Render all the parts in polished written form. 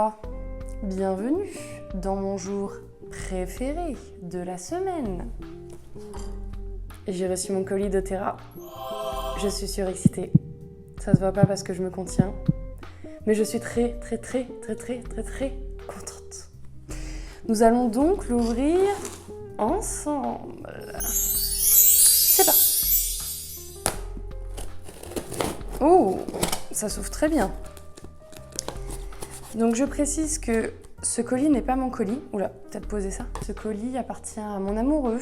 Terra, bienvenue dans mon jour préféré de la semaine. J'ai reçu mon colis de Terra, je suis surexcitée, ça se voit pas parce que je me contiens, mais je suis très contente. Nous allons donc l'ouvrir ensemble. C'est parti. Oh, ça s'ouvre très bien. Donc je précise que ce colis n'est pas mon colis. Oula, peut-être poser ça. Ce colis appartient à mon amoureux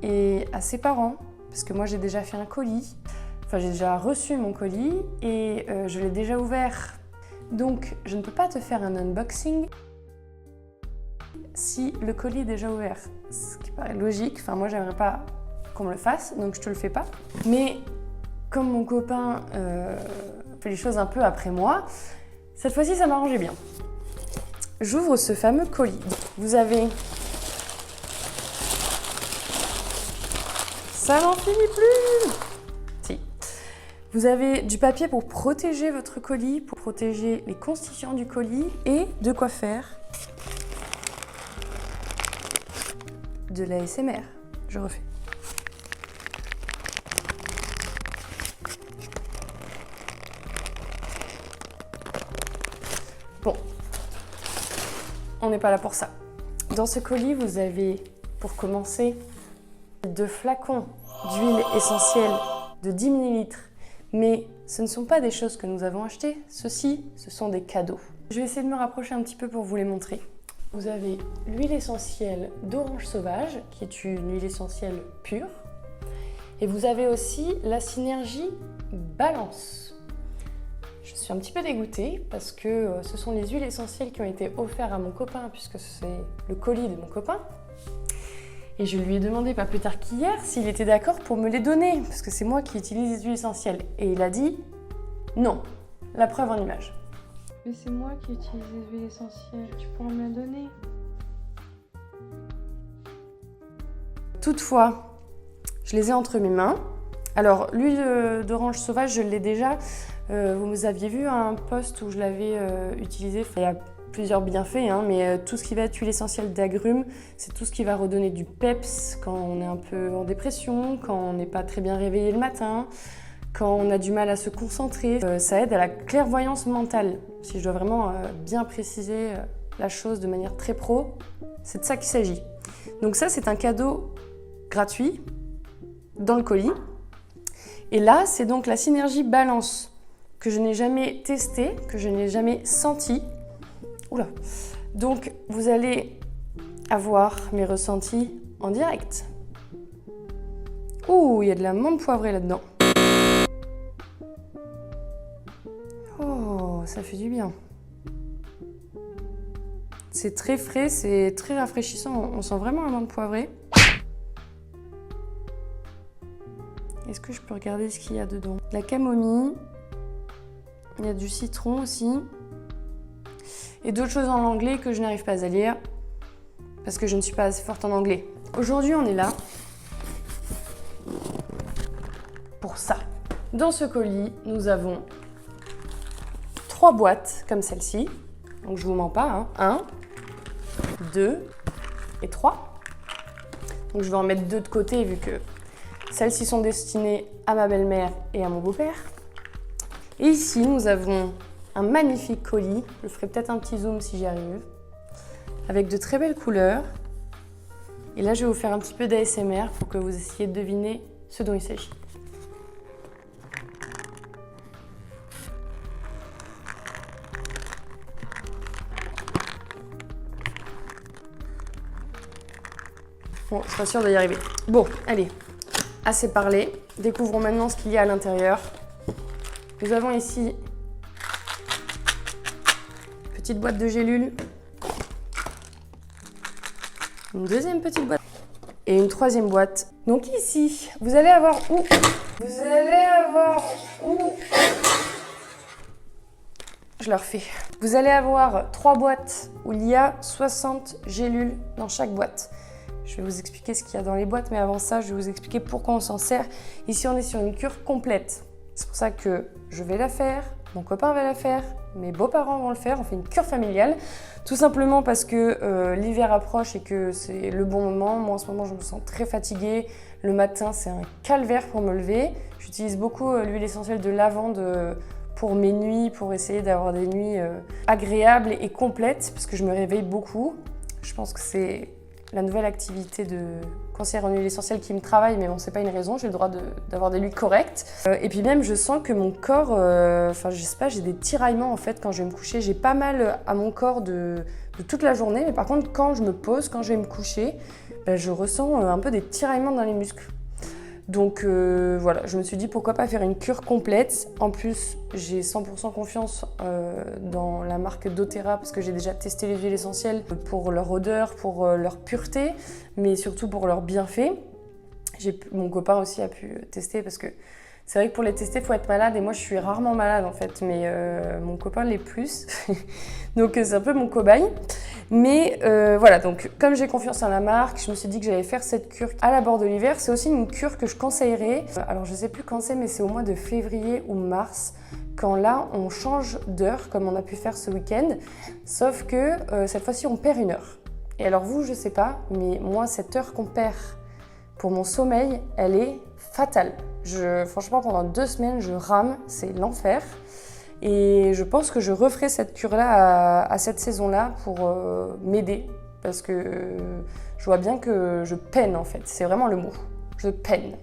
et à ses parents, parce que moi j'ai déjà fait un colis. Enfin, j'ai déjà reçu mon colis et je l'ai déjà ouvert. Donc je ne peux pas te faire un unboxing si le colis est déjà ouvert. Ce qui paraît logique. Enfin, moi j'aimerais pas qu'on me le fasse, donc je te le fais pas. Mais comme mon copain fait les choses un peu après moi, cette fois-ci ça m'arrangeait bien. J'ouvre ce fameux colis. Vous avez... Ça n'en finit plus! Si. Vous avez du papier pour protéger votre colis, pour protéger les constituants du colis et de quoi faire de l'ASMR. Je refais. Bon, on n'est pas là pour ça. Dans ce colis, vous avez, pour commencer, 2 flacons d'huile essentielle de 10 ml. Mais ce ne sont pas des choses que nous avons achetées. Ceux-ci, ce sont des cadeaux. Je vais essayer de me rapprocher un petit peu pour vous les montrer. Vous avez l'huile essentielle d'orange sauvage, qui est une huile essentielle pure. Et vous avez aussi la Synergie Balance. Je suis un petit peu dégoûtée parce que ce sont les huiles essentielles qui ont été offertes à mon copain, puisque c'est le colis de mon copain. Et je lui ai demandé pas plus tard qu'hier s'il était d'accord pour me les donner, parce que c'est moi qui utilise les huiles essentielles. Et il a dit non, la preuve en image. Mais c'est moi qui utilise les huiles essentielles, tu pourras me la donner. Toutefois, je les ai entre mes mains. Alors, l'huile d'orange sauvage, je l'ai déjà. Vous aviez vu un post où je l'avais utilisé. Il y a plusieurs bienfaits, hein, mais tout ce qui va être huile essentielle d'agrumes, c'est tout ce qui va redonner du peps quand on est un peu en dépression, quand on n'est pas très bien réveillé le matin, quand on a du mal à se concentrer. Ça aide à la clairvoyance mentale. Si je dois vraiment bien préciser la chose de manière très pro, c'est de ça qu'il s'agit. Donc ça, c'est un cadeau gratuit dans le colis. Et là, c'est donc la Synergie Balance que je n'ai jamais testée, que je n'ai jamais sentie. Oula. Donc, vous allez avoir mes ressentis en direct. Ouh, il y a de la menthe poivrée là-dedans. Oh, ça fait du bien. C'est très frais, c'est très rafraîchissant. On sent vraiment la menthe poivrée. Est-ce que je peux regarder ce qu'il y a dedans? De la camomille. Il y a du citron aussi. Et d'autres choses en anglais que je n'arrive pas à lire parce que je ne suis pas assez forte en anglais. Aujourd'hui, on est là pour ça. Dans ce colis, nous avons 3 boîtes comme celle-ci. Donc je vous mens pas, hein. 1, 2 et 3. Donc je vais en mettre 2 de côté vu que celles-ci sont destinées à ma belle-mère et à mon beau-père. Et ici, nous avons un magnifique colis. Je ferai peut-être un petit zoom si j'y arrive. Avec de très belles couleurs. Et là, je vais vous faire un petit peu d'ASMR pour que vous essayiez de deviner ce dont il s'agit. Bon, je suis pas sûre d'y arriver. Bon, allez. Assez parlé. Découvrons maintenant ce qu'il y a à l'intérieur. Nous avons ici une petite boîte de gélules, une deuxième petite boîte et une troisième boîte. Donc ici, vous allez avoir Je le refais. Vous allez avoir 3 boîtes où il y a 60 gélules dans chaque boîte. Je vais vous expliquer ce qu'il y a dans les boîtes, mais avant ça, je vais vous expliquer pourquoi on s'en sert. Ici, on est sur une cure complète. C'est pour ça que je vais la faire, mon copain va la faire, Mes beaux-parents vont le faire, on fait une cure familiale. Tout simplement parce que l'hiver approche et que c'est le bon moment. Moi, en ce moment, je me sens très fatiguée. Le matin, c'est un calvaire pour me lever. J'utilise beaucoup l'huile essentielle de lavande pour mes nuits, pour essayer d'avoir des nuits agréables et complètes, parce que je me réveille beaucoup. Je pense que c'est la nouvelle activité de conseillère en huile essentielle qui me travaille, mais bon, c'est pas une raison, j'ai le droit d'avoir des nuits correctes. Et puis même, je sens que mon corps, je sais pas, j'ai des tiraillements en fait quand je vais me coucher. J'ai pas mal à mon corps de toute la journée, mais par contre, quand je me pose, quand je vais me coucher, je ressens un peu des tiraillements dans les muscles. Donc voilà, je me suis dit pourquoi pas faire une cure complète. En plus, j'ai 100% confiance dans la marque doTERRA parce que j'ai déjà testé les huiles essentielles pour leur odeur, pour leur pureté, mais surtout pour leurs bienfaits. Mon copain aussi a pu tester parce que c'est vrai que pour les tester, il faut être malade et moi je suis rarement malade en fait, mais mon copain l'est plus. Donc c'est un peu mon cobaye. Mais voilà, donc comme j'ai confiance en la marque, je me suis dit que j'allais faire cette cure à l'abord de l'hiver. C'est aussi une cure que je conseillerais. Alors je sais plus quand c'est, mais c'est au mois de février ou mars, quand là on change d'heure, comme on a pu faire ce week-end. Sauf que cette fois-ci on perd une heure. Et alors vous, je sais pas, mais moi cette heure qu'on perd pour mon sommeil, elle est fatale. Franchement, pendant 2 semaines, je rame, c'est l'enfer. Et je pense que je referai cette cure-là à cette saison-là pour m'aider. Parce que je vois bien que je peine en fait. C'est vraiment le mot. Je peine.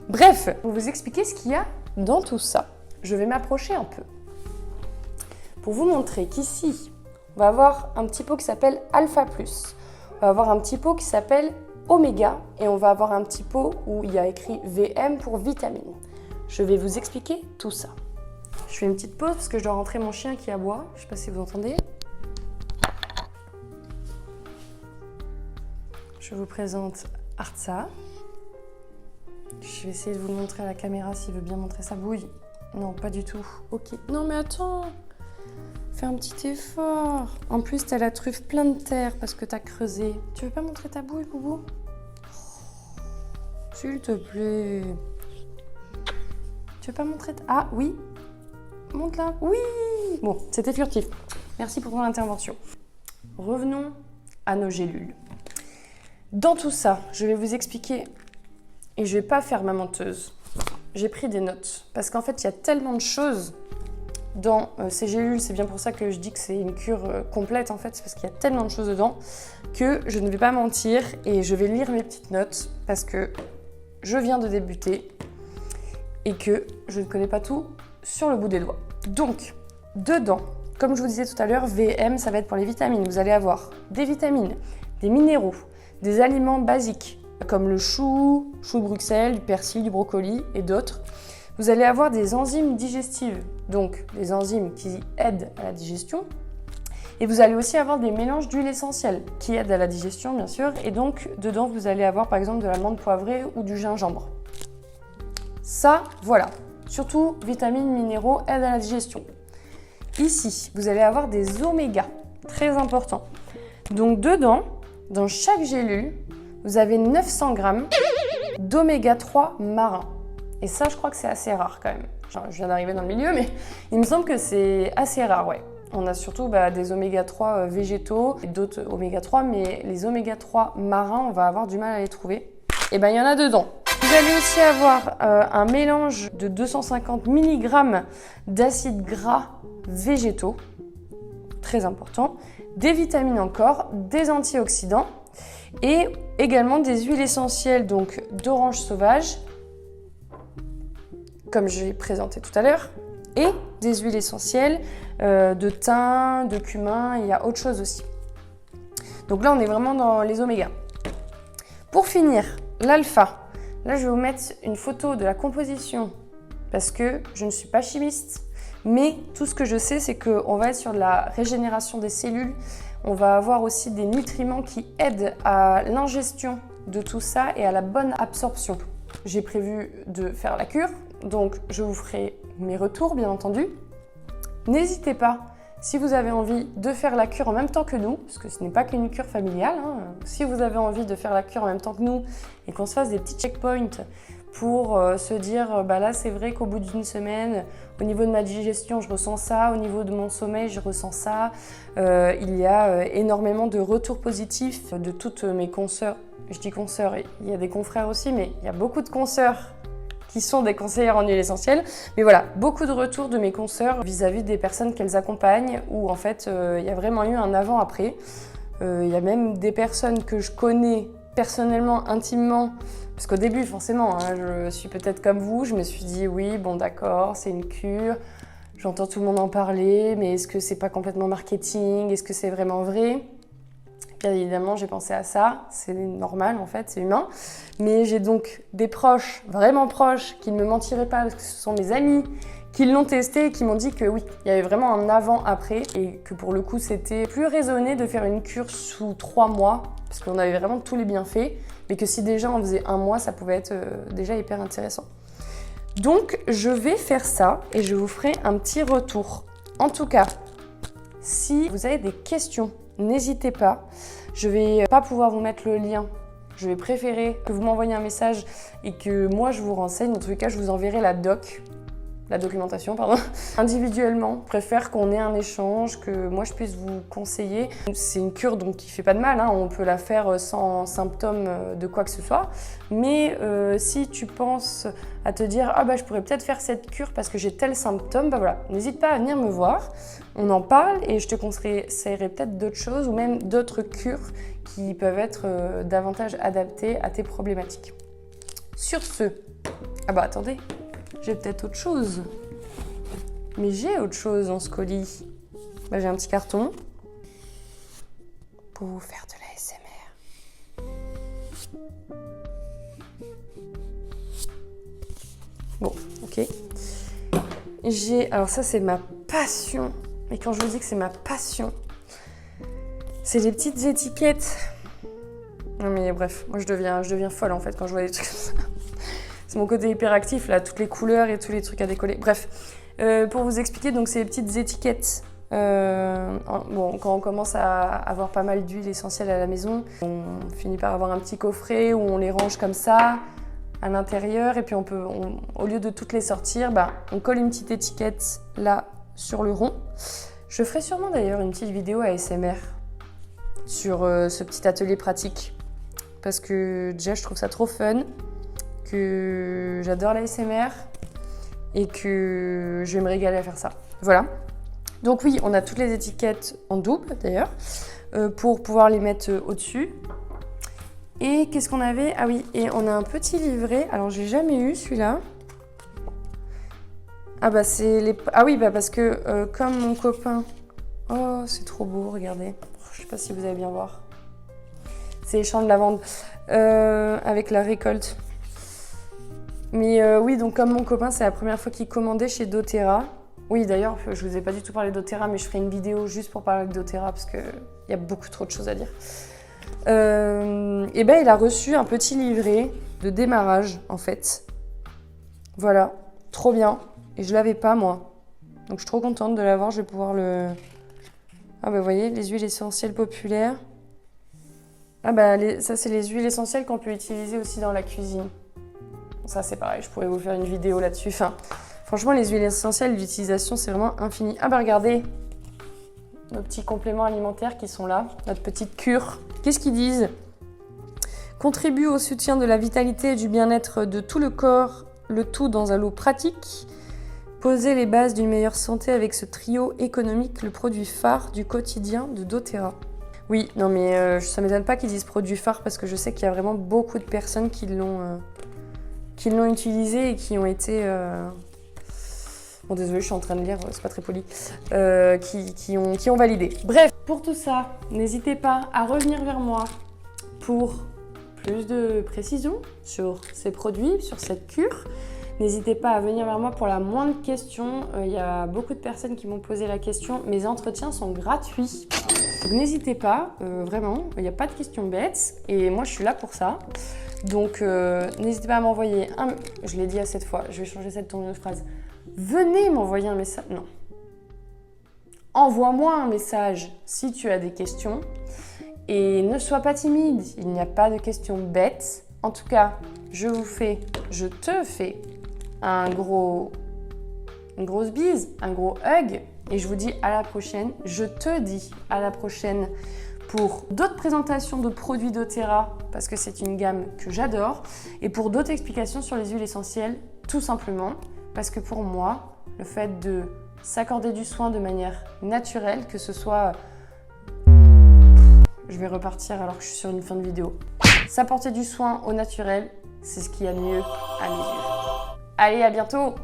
Bref, pour vous expliquer ce qu'il y a dans tout ça, je vais m'approcher un peu. Pour vous montrer qu'ici, on va avoir un petit pot qui s'appelle Alpha+. On va avoir un petit pot qui s'appelle Oméga. Et on va avoir un petit pot où il y a écrit VM pour vitamines. Je vais vous expliquer tout ça. Je fais une petite pause parce que je dois rentrer mon chien qui aboie. Je ne sais pas si vous entendez. Je vous présente Artsa. Je vais essayer de vous le montrer à la caméra s'il veut bien montrer sa bouille. Non, pas du tout. Ok. Non mais attends. Fais un petit effort. En plus, t'as la truffe plein de terre parce que t'as creusé. Tu veux pas montrer ta bouille, Boubou? S'il te plaît. Tu veux pas montrer Ah oui. Monte là. Oui. Bon, c'était furtif. Merci pour ton intervention. Revenons à nos gélules. Dans tout ça, je vais vous expliquer, et je vais pas faire ma menteuse. J'ai pris des notes, parce qu'en fait, il y a tellement de choses dans ces gélules, c'est bien pour ça que je dis que c'est une cure complète, en fait, c'est parce qu'il y a tellement de choses dedans, que je ne vais pas mentir, et je vais lire mes petites notes, parce que je viens de débuter, et que je ne connais pas tout sur le bout des doigts. Donc, dedans, comme je vous disais tout à l'heure, VM, ça va être pour les vitamines. Vous allez avoir des vitamines, des minéraux, des aliments basiques, comme le chou de Bruxelles, du persil, du brocoli et d'autres. Vous allez avoir des enzymes digestives, donc des enzymes qui aident à la digestion. Et vous allez aussi avoir des mélanges d'huiles essentielles qui aident à la digestion, bien sûr. Et donc, dedans, vous allez avoir par exemple de la menthe poivrée ou du gingembre. Ça, voilà. Surtout, vitamines, minéraux, aident à la digestion. Ici, vous allez avoir des oméga, très importants. Donc dedans, dans chaque gélule, vous avez 900 grammes d'oméga 3 marin. Et ça, je crois que c'est assez rare quand même. Genre, je viens d'arriver dans le milieu, mais il me semble que c'est assez rare, ouais. On a surtout des oméga 3 végétaux et d'autres oméga 3, mais les oméga 3 marins, on va avoir du mal à les trouver. Et ben, il y en a dedans. Vous allez aussi avoir un mélange de 250 mg d'acides gras végétaux, très important, des vitamines encore, des antioxydants et également des huiles essentielles donc d'orange sauvage, comme j'ai présenté tout à l'heure, et des huiles essentielles de thym, de cumin, il y a autre chose aussi. Donc là, on est vraiment dans les oméga. Pour finir, l'alpha. Là, je vais vous mettre une photo de la composition parce que je ne suis pas chimiste, mais tout ce que je sais, c'est qu'on va être sur de la régénération des cellules. On va avoir aussi des nutriments qui aident à l'ingestion de tout ça et à la bonne absorption. J'ai prévu de faire la cure, donc je vous ferai mes retours, bien entendu. N'hésitez pas, si vous avez envie de faire la cure en même temps que nous, parce que ce n'est pas qu'une cure familiale, si vous avez envie de faire la cure en même temps que nous et qu'on se fasse des petits checkpoints pour se dire bah là c'est vrai qu'au bout d'une semaine, au niveau de ma digestion je ressens ça, au niveau de mon sommeil je ressens ça. Il y a énormément de retours positifs de toutes mes consoeurs. Je dis consoeurs, il y a des confrères aussi, mais il y a beaucoup de consoeurs qui sont des conseillères en huile essentielle. Mais voilà, beaucoup de retours de mes consoeurs vis-à-vis des personnes qu'elles accompagnent où en fait il y a vraiment eu un avant-après. Il y a même des personnes que je connais personnellement, intimement, parce qu'au début, forcément, hein, je suis peut-être comme vous, je me suis dit oui, bon d'accord, c'est une cure, j'entends tout le monde en parler, mais est-ce que c'est pas complètement marketing? Est-ce que c'est vraiment vrai? Bien évidemment, j'ai pensé à ça, c'est normal en fait, c'est humain. Mais j'ai donc des proches, vraiment proches, qui ne me mentiraient pas parce que ce sont mes amis, qui l'ont testé et qui m'ont dit que oui, il y avait vraiment un avant-après et que pour le coup, c'était plus raisonné de faire une cure sous 3 mois parce qu'on avait vraiment tous les bienfaits, mais que si déjà on faisait 1 mois, ça pouvait être déjà hyper intéressant. Donc, je vais faire ça et je vous ferai un petit retour. En tout cas, si vous avez des questions, n'hésitez pas. Je vais pas pouvoir vous mettre le lien. Je vais préférer que vous m'envoyiez un message et que moi je vous renseigne. En tous les cas, je vous enverrai la documentation, individuellement. Je préfère qu'on ait un échange, que moi je puisse vous conseiller. C'est une cure donc qui fait pas de mal, hein. On peut la faire sans symptômes de quoi que ce soit. Mais si tu penses à te dire ah bah je pourrais peut-être faire cette cure parce que j'ai tel symptôme, bah voilà, n'hésite pas à venir me voir. On en parle et je te conseillerai peut-être d'autres choses ou même d'autres cures qui peuvent être davantage adaptées à tes problématiques. Sur ce, ah bah attendez. J'ai peut-être autre chose. Mais j'ai autre chose dans ce colis. Bah, j'ai un petit carton pour vous faire de l'ASMR. Bon, ok. Alors ça, c'est ma passion. Et quand je vous dis que c'est ma passion, c'est les petites étiquettes. Non mais bref, moi je deviens folle en fait quand je vois des trucs comme ça. C'est mon côté hyperactif, là, toutes les couleurs et tous les trucs à décoller. Bref, pour vous expliquer, donc c'est les petites étiquettes. Bon, quand on commence à avoir pas mal d'huile essentielle à la maison, on finit par avoir un petit coffret où on les range comme ça, à l'intérieur. Et puis au lieu de toutes les sortir, bah, on colle une petite étiquette là sur le rond. Je ferai sûrement d'ailleurs une petite vidéo ASMR sur ce petit atelier pratique. Parce que déjà, je trouve ça trop fun. Que j'adore l'ASMR et que je vais me régaler à faire ça. Voilà. Donc oui, on a toutes les étiquettes en double d'ailleurs pour pouvoir les mettre au-dessus. Et qu'est-ce qu'on avait? Ah oui, et on a un petit livret. Alors j'ai jamais eu celui-là. Ah bah c'est les... Ah oui, bah parce que comme mon copain... Oh, c'est trop beau, regardez. Je sais pas si vous allez bien voir. C'est les champs de lavande avec la récolte. Mais oui, donc comme mon copain, c'est la première fois qu'il commandait chez doTERRA. Oui, d'ailleurs, je vous ai pas du tout parlé de doTERRA, mais je ferai une vidéo juste pour parler de doTERRA parce qu'il y a beaucoup trop de choses à dire. Et ben, il a reçu un petit livret de démarrage, en fait. Voilà, trop bien. Et je l'avais pas, moi. Donc je suis trop contente de l'avoir, je vais pouvoir le... Ah bah vous voyez, les huiles essentielles populaires. Ah bah ça, c'est les huiles essentielles qu'on peut utiliser aussi dans la cuisine. Ça, c'est pareil, je pourrais vous faire une vidéo là-dessus. Enfin, franchement, les huiles essentielles, l'utilisation, c'est vraiment infini. Ah bah regardez, nos petits compléments alimentaires qui sont là, notre petite cure. Qu'est-ce qu'ils disent? Contribue au soutien de la vitalité et du bien-être de tout le corps, le tout dans un lot pratique. Posez les bases d'une meilleure santé avec ce trio économique, le produit phare du quotidien de doTERRA. Oui, non mais ça m'étonne pas qu'ils disent produit phare parce que je sais qu'il y a vraiment beaucoup de personnes qui l'ont utilisé et qui ont été... Bon, désolé, je suis en train de lire, c'est pas très poli. Qui ont validé. Bref, pour tout ça, n'hésitez pas à revenir vers moi pour plus de précisions sur ces produits, sur cette cure. N'hésitez pas à venir vers moi pour la moindre question. Il y a beaucoup de personnes qui m'ont posé la question. Mes entretiens sont gratuits. Donc n'hésitez pas, vraiment, il n'y a pas de questions bêtes. Et moi, je suis là pour ça. Donc, n'hésitez pas à m'envoyer un... Je l'ai dit à cette fois, je vais changer cette tournure de phrase. Venez m'envoyer un message. Non. Envoie-moi un message si tu as des questions. Et ne sois pas timide, il n'y a pas de questions bêtes. En tout cas, je te fais une grosse bise, un gros hug et je vous dis à la prochaine. Je te dis à la prochaine pour d'autres présentations de produits doTERRA parce que c'est une gamme que j'adore et pour d'autres explications sur les huiles essentielles tout simplement parce que pour moi, le fait de s'accorder du soin de manière naturelle, que ce soit... Je vais repartir alors que je suis sur une fin de vidéo. S'apporter du soin au naturel, c'est ce qu'il y a de mieux à mes yeux. Allez, à bientôt!